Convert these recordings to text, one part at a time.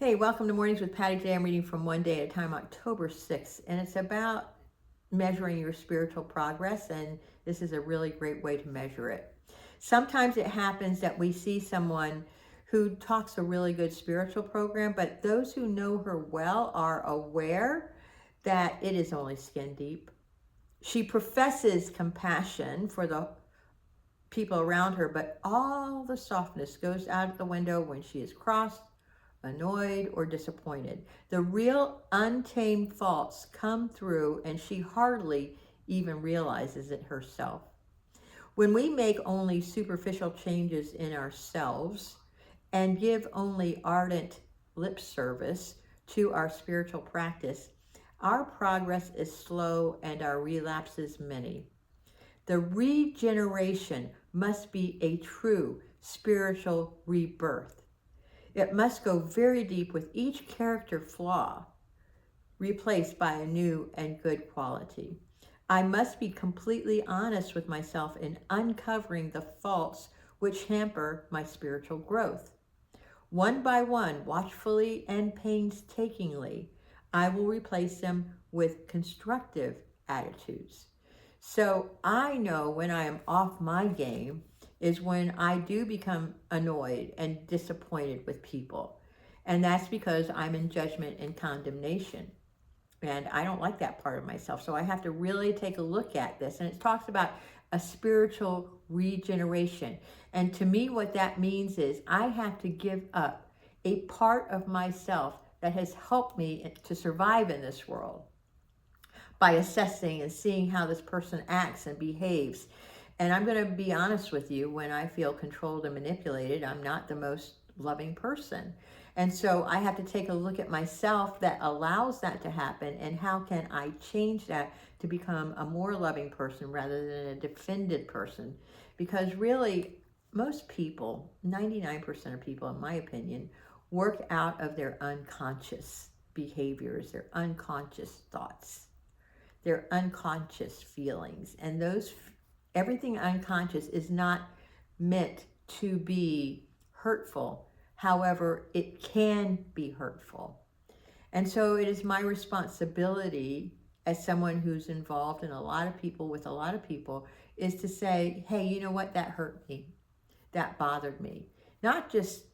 Hey, welcome to Mornings with Patty. Today I'm reading from One Day at a Time, October 6th, and it's about measuring your spiritual progress, and this is a really great way to measure it. Sometimes it happens that we see someone who talks a really good spiritual program, but those who know her well are aware that it is only skin deep. She professes compassion for the people around her, but all the softness goes out the window when she is crossed, annoyed, or disappointed. The real untamed faults come through, and she hardly even realizes it herself. When we make only superficial changes in ourselves and give only ardent lip service to our spiritual practice, our progress is slow and our relapses many. The regeneration must be a true spiritual rebirth. It must go very deep with each character flaw replaced by a new and good quality. I must be completely honest with myself in uncovering the faults which hamper my spiritual growth. One by one, watchfully and painstakingly, I will replace them with constructive attitudes. So I know when I am off my game is when I do become annoyed and disappointed with people. And that's because I'm in judgment and condemnation. And I don't like that part of myself. So I have to really take a look at this. And it talks about a spiritual regeneration. And to me, what that means is I have to give up a part of myself that has helped me to survive in this world by assessing and seeing how this person acts and behaves. And I'm going to be honest with you, when I feel controlled and manipulated, I'm not the most loving person. And so I have to take a look at myself that allows that to happen, and how can I change that to become a more loving person rather than a defended person. Because really, most people, 99% of people in my opinion, work out of their unconscious behaviors, their unconscious thoughts, their unconscious feelings. And everything unconscious is not meant to be hurtful. However, it can be hurtful. And so it is my responsibility as someone who's involved in a lot of people, with a lot of people, is to say, hey, you know what? That hurt me. That bothered me. Not just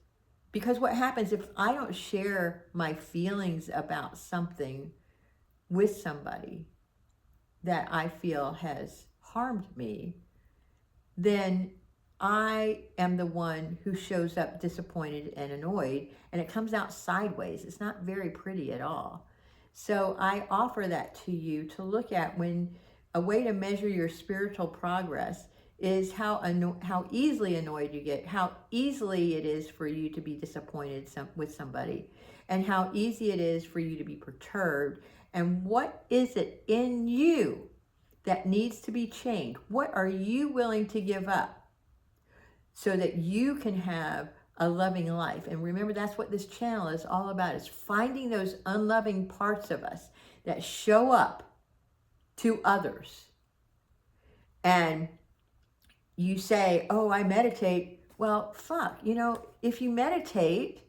because what happens if I don't share my feelings about something with somebody that I feel has harmed me, then I am the one who shows up disappointed and annoyed, and it comes out sideways. It's not very pretty at all. So I offer that to you to look at. When a way to measure your spiritual progress is how easily annoyed you get, how easily it is for you to be disappointed with somebody, and how easy it is for you to be perturbed. And what is it in you that needs to be changed? What are you willing to give up so that you can have a loving life? And remember, that's what this channel is all about, is finding those unloving parts of us that show up to others. And you say, oh, I meditate. Well, fuck, if you meditate,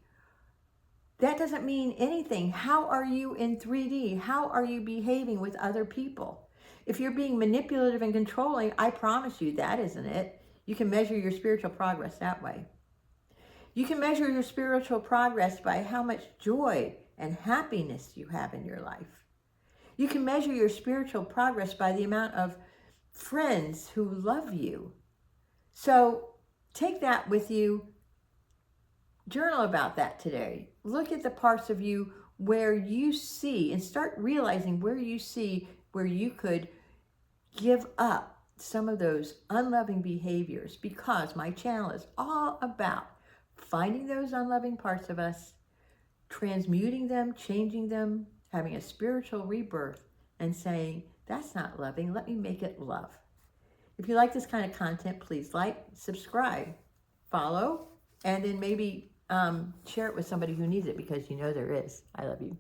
that doesn't mean anything. How are you in 3D? How are you behaving with other people? If you're being manipulative and controlling, I promise you that isn't it. You can measure your spiritual progress that way. You can measure your spiritual progress by how much joy and happiness you have in your life. You can measure your spiritual progress by the amount of friends who love you. So take that with you. Journal about that today. Look at the parts of you where you see, and start realizing where you see where you could give up some of those unloving behaviors, because my channel is all about finding those unloving parts of us, transmuting them, changing them, having a spiritual rebirth, and saying, that's not loving, let me make it love. If you like this kind of content, please like, subscribe, follow, and then maybe share it with somebody who needs it, because there is. I love you.